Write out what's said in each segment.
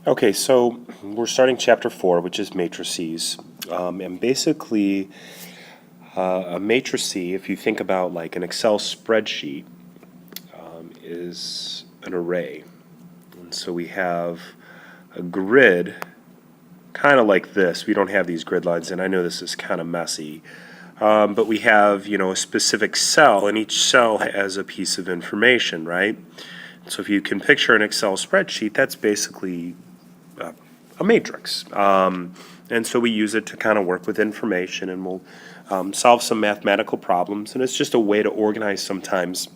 Okay, so we're starting chapter 4, which is matrices. And basically, a matrice, if you think about like an Excel spreadsheet, is an array. And so we have a grid kind of like this. We don't have these grid lines, and I know this is kind of messy. But we have, a specific cell, and each cell has a piece of information, right? So if you can picture an Excel spreadsheet, that's basically a matrix. And so we use it to kind of work with information, and we'll solve some mathematical problems. And it's just a way to organize sometimes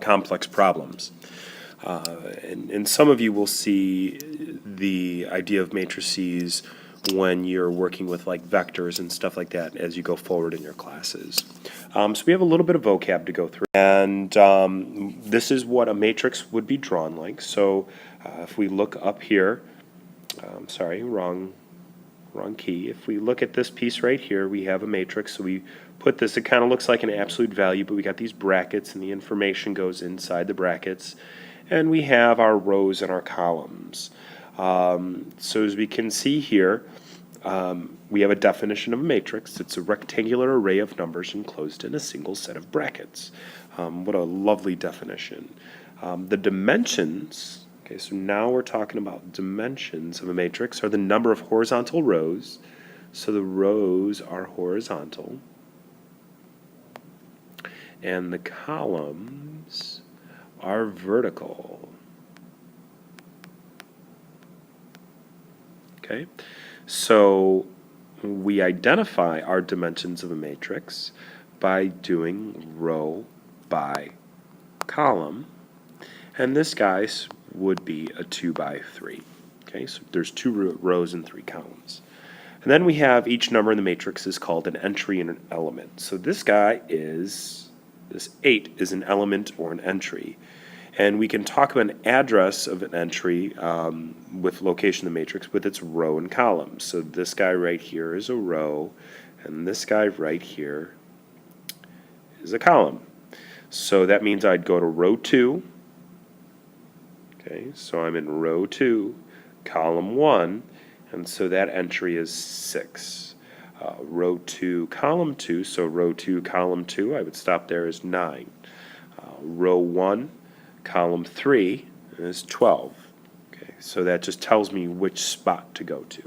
complex problems. And some of you will see the idea of matrices when you're working with like vectors and stuff like that as you go forward in your classes. So we have a little bit of vocab to go through. And this is what a matrix would be drawn like. So if we look up here, sorry, wrong key. If we look at this piece right here, we have a matrix. So we put this, it kind of looks like an absolute value, but we got these brackets and the information goes inside the brackets. And we have our rows and our columns. So as we can see here, we have a definition of a matrix. It's a rectangular array of numbers enclosed in a single set of brackets. What a lovely definition. The dimensions, okay, so now we're talking about dimensions of a matrix, are the number of horizontal rows. So the rows are horizontal. And the columns are vertical. Okay, so we identify our dimensions of a matrix by doing row by column, and this guy's would be a 2 by 3. Okay, so there's 2 rows and 3 columns. And then we have each number in the matrix is called an entry and an element. So this 8 is an element or an entry. And we can talk about an address of an entry with location in the matrix with its row and column. So this guy right here is a row, and this guy right here is a column. So that means I'd go to row 2. Okay, so I'm in row 2, column 1, and so that entry is 6. Row 2, column 2, so row 2, column 2, I would stop there as 9. Row 1, column 3 is 12. Okay, so that just tells me which spot to go to.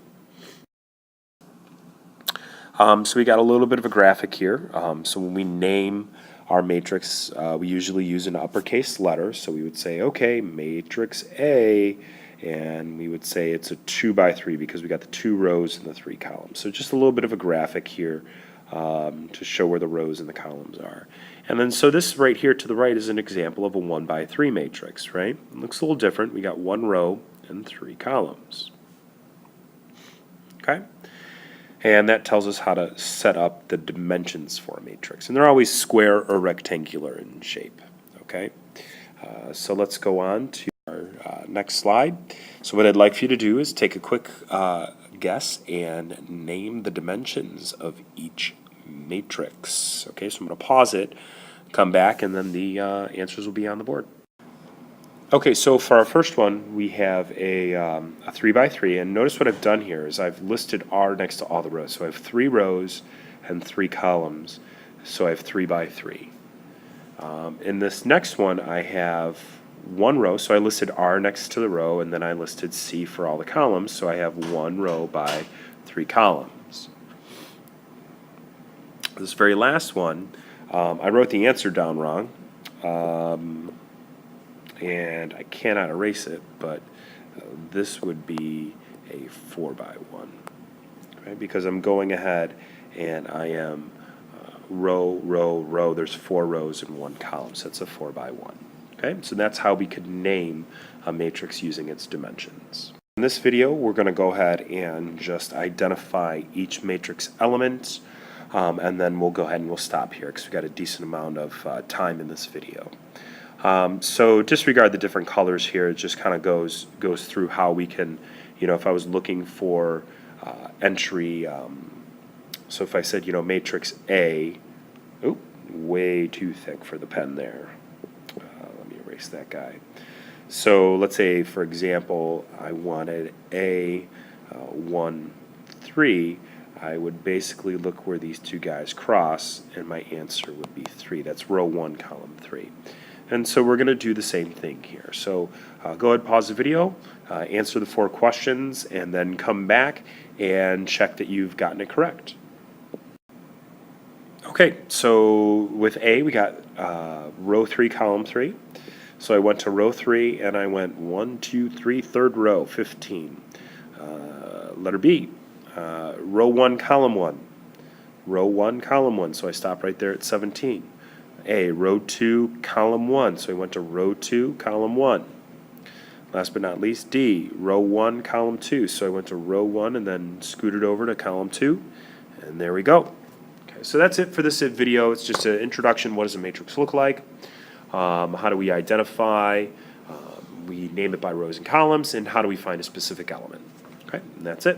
So we got a little bit of a graphic here. So when we name our matrix, we usually use an uppercase letter. So we would say, okay, matrix A, and we would say it's a 2 by 3 because we got the 2 rows and the 3 columns. So just a little bit of a graphic here to show where the rows and the columns are. And then so this right here to the right is an example of a 1 by 3 matrix, right? It looks a little different. We got 1 row and 3 columns. Okay? And that tells us how to set up the dimensions for a matrix. And they're always square or rectangular in shape. Okay? So let's go on to our next slide. So what I'd like for you to do is take a quick guess and name the dimensions of each matrix. Okay, so I'm going to pause it, come back, and then the answers will be on the board. Okay, so for our first one, we have a 3 by 3, and notice what I've done here is I've listed R next to all the rows. So I have 3 rows and 3 columns, so I have 3 by 3. In this next one, I have 1 row, so I listed R next to the row, and then I listed C for all the columns, so I have 1 row by 3 columns. This very last one, I wrote the answer down wrong, and I cannot erase it, but this would be a 4 by 1, right? Because I'm going ahead and I am row, row, row. There's 4 rows and 1 column, so it's a 4 by 1. Okay, so that's how we could name a matrix using its dimensions. In this video, we're going to go ahead and just identify each matrix element, and then we'll go ahead and we'll stop here because we've got a decent amount of time in this video. So disregard the different colors here. It just kind of goes through how we can, if I was looking for entry, so if I said, matrix A, way too thick for the pen there. Let me erase that guy. So let's say, for example, I wanted A 1, 3. I would basically look where these two guys cross, and my answer would be 3. That's row 1, column 3. And so we're going to do the same thing here. So go ahead, pause the video, answer the 4 questions, and then come back and check that you've gotten it correct. Okay, so with A, we got row 3, column 3. So I went to row 3, and I went 1, 2, 3, third row, 15. Letter B, row 1, column 1. Row 1, column 1, so I stopped right there at 17. A, row 2, column 1, so I went to row 2, column 1. Last but not least, D, row 1, column 2, so I went to row 1 and then scooted over to column 2, and there we go. Okay, so that's it for this video. It's just an introduction. What does a matrix look like? How do we identify? We name it by rows and columns, and how do we find a specific element? Okay, and that's it.